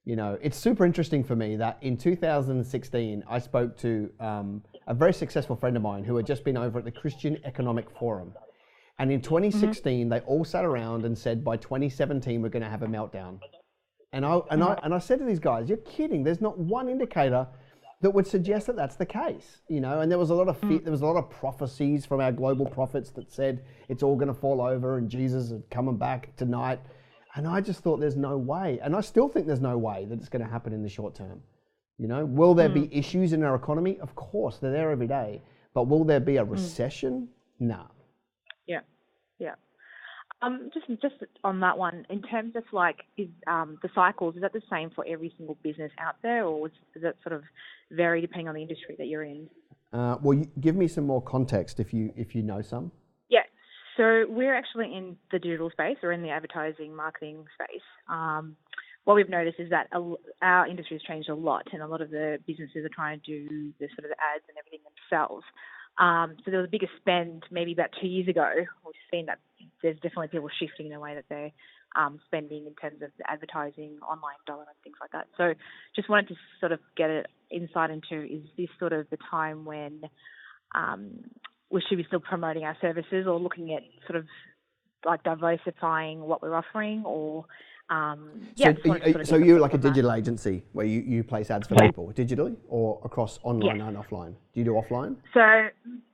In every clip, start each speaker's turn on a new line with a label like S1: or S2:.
S1: You know, it's super interesting for me that in 2016, I spoke to a very successful friend of mine who had just been over at the Christian Economic Forum. And in 2016, they all sat around and said, by 2017, we're going to have a meltdown. And I said to these guys, you're kidding. There's not one indicator that would suggest that that's the case, you know. And there was a lot of there was a lot of prophecies from our global prophets that said it's all going to fall over and Jesus is coming back tonight. And I just thought there's no way. And I still think there's no way that it's going to happen in the short term. You know, will there be issues in our economy? Of course, they're there every day. But will there be a recession? No.
S2: Yeah, yeah. Just on that one, in terms of like, is the cycles, is that the same for every single business out there, or does it sort of vary depending on the industry that you're in?
S1: Well, give me some more context if you know some.
S2: Yeah. So we're actually in the digital space, or in the advertising marketing space. What we've noticed is that our industry has changed a lot, and a lot of the businesses are trying to do the sort of the ads and everything themselves. So there was a bigger spend maybe about 2 years ago. We've seen that there's definitely people shifting in the way that they're spending in terms of the advertising, online dollar and things like that. So just wanted to sort of get an insight into, is this sort of the time when we should be still promoting our services, or looking at sort of like diversifying what we're offering, or
S1: so you're like a digital agency where you place ads for people digitally, or across online and offline? Do you do offline?
S2: So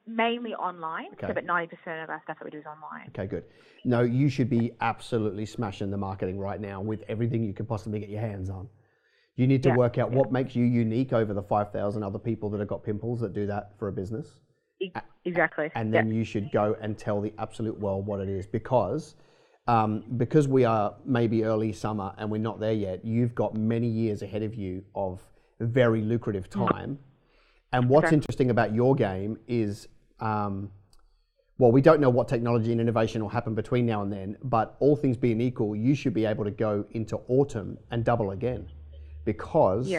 S2: mainly online, okay. So, but 90% of our stuff that we do is online.
S1: Okay, good. No, you should be absolutely smashing the marketing right now with everything you can possibly get your hands on. You need to work out what makes you unique over the 5,000 other people that have got pimples that do that for a business.
S2: Exactly.
S1: And then you should go and tell the absolute world what it is, because we are maybe early summer and we're not there yet. You've got many years ahead of you of very lucrative time. And what's interesting about your game is, well, we don't know what technology and innovation will happen between now and then, but all things being equal, you should be able to go into autumn and double again. Because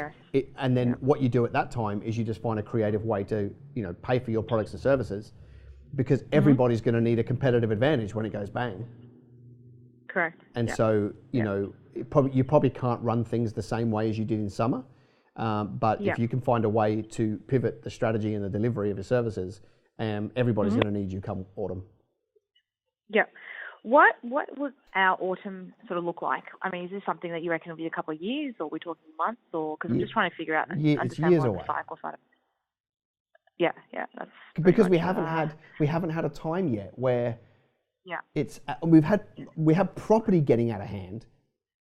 S1: what you do at that time is you just find a creative way to, you know, pay for your products and services, because everybody's going to need a competitive advantage when it goes bang.
S2: Correct.
S1: And so, you know, you probably can't run things the same way as you did in summer, but if you can find a way to pivot the strategy and the delivery of your services, everybody's going to need you come autumn.
S2: Yeah. What would our autumn sort of look like? I mean, is this something that you reckon will be a couple of years, or are we talking months, or because I'm just trying to figure out and understand what the cycle side of it. Yeah, that's
S1: because we haven't had a time yet where it's we have property getting out of hand,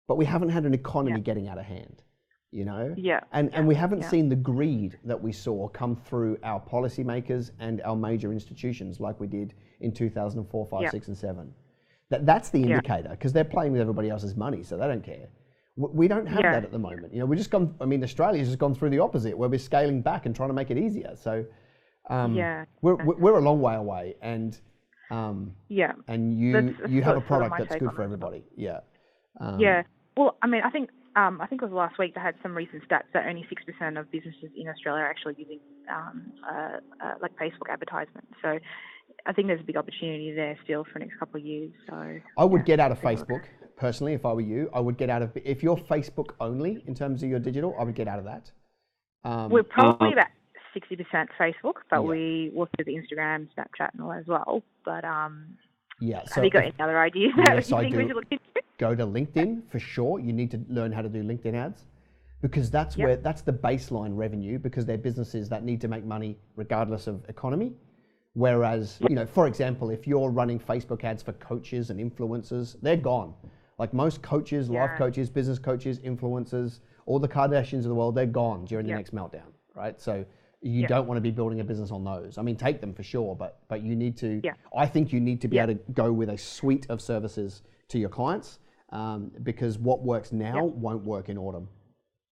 S1: but we haven't had an economy getting out of hand. You know, and we haven't seen the greed that we saw come through our policymakers and our major institutions like we did in 2004, 5, 6, and 7. That's the indicator, because they're playing with everybody else's money, so they don't care. We don't have that at the moment. You know, we're just gone. I mean, Australia's just gone through the opposite, where we're scaling back and trying to make it easier. So, we're a long way away, and and you have a product that's good for everybody.
S2: Well, I mean, I think it was last week they had some recent stats that only 6% of businesses in Australia are actually using like Facebook advertisement. So I think there's a big opportunity there still for the next couple of years. So
S1: I would get out of Facebook personally if I were you. I would get out of, if you're Facebook only in terms of your digital, I would get out of that.
S2: We're probably about 60% Facebook, but we also do the Instagram, Snapchat, and all that as well. But
S1: so
S2: have you got any other ideas?
S1: Yes, I do. Go to LinkedIn for sure. You need to learn how to do LinkedIn ads, because that's that's the baseline revenue, because they're businesses that need to make money regardless of economy. Whereas, you know, for example, if you're running Facebook ads for coaches and influencers, they're gone. Like most coaches, life coaches, business coaches, influencers, all the Kardashians of the world, they're gone during the next meltdown, right? So you don't want to be building a business on those. I mean, take them for sure, but you need to, I think you need to be able to go with a suite of services to your clients, because what works now won't work in autumn.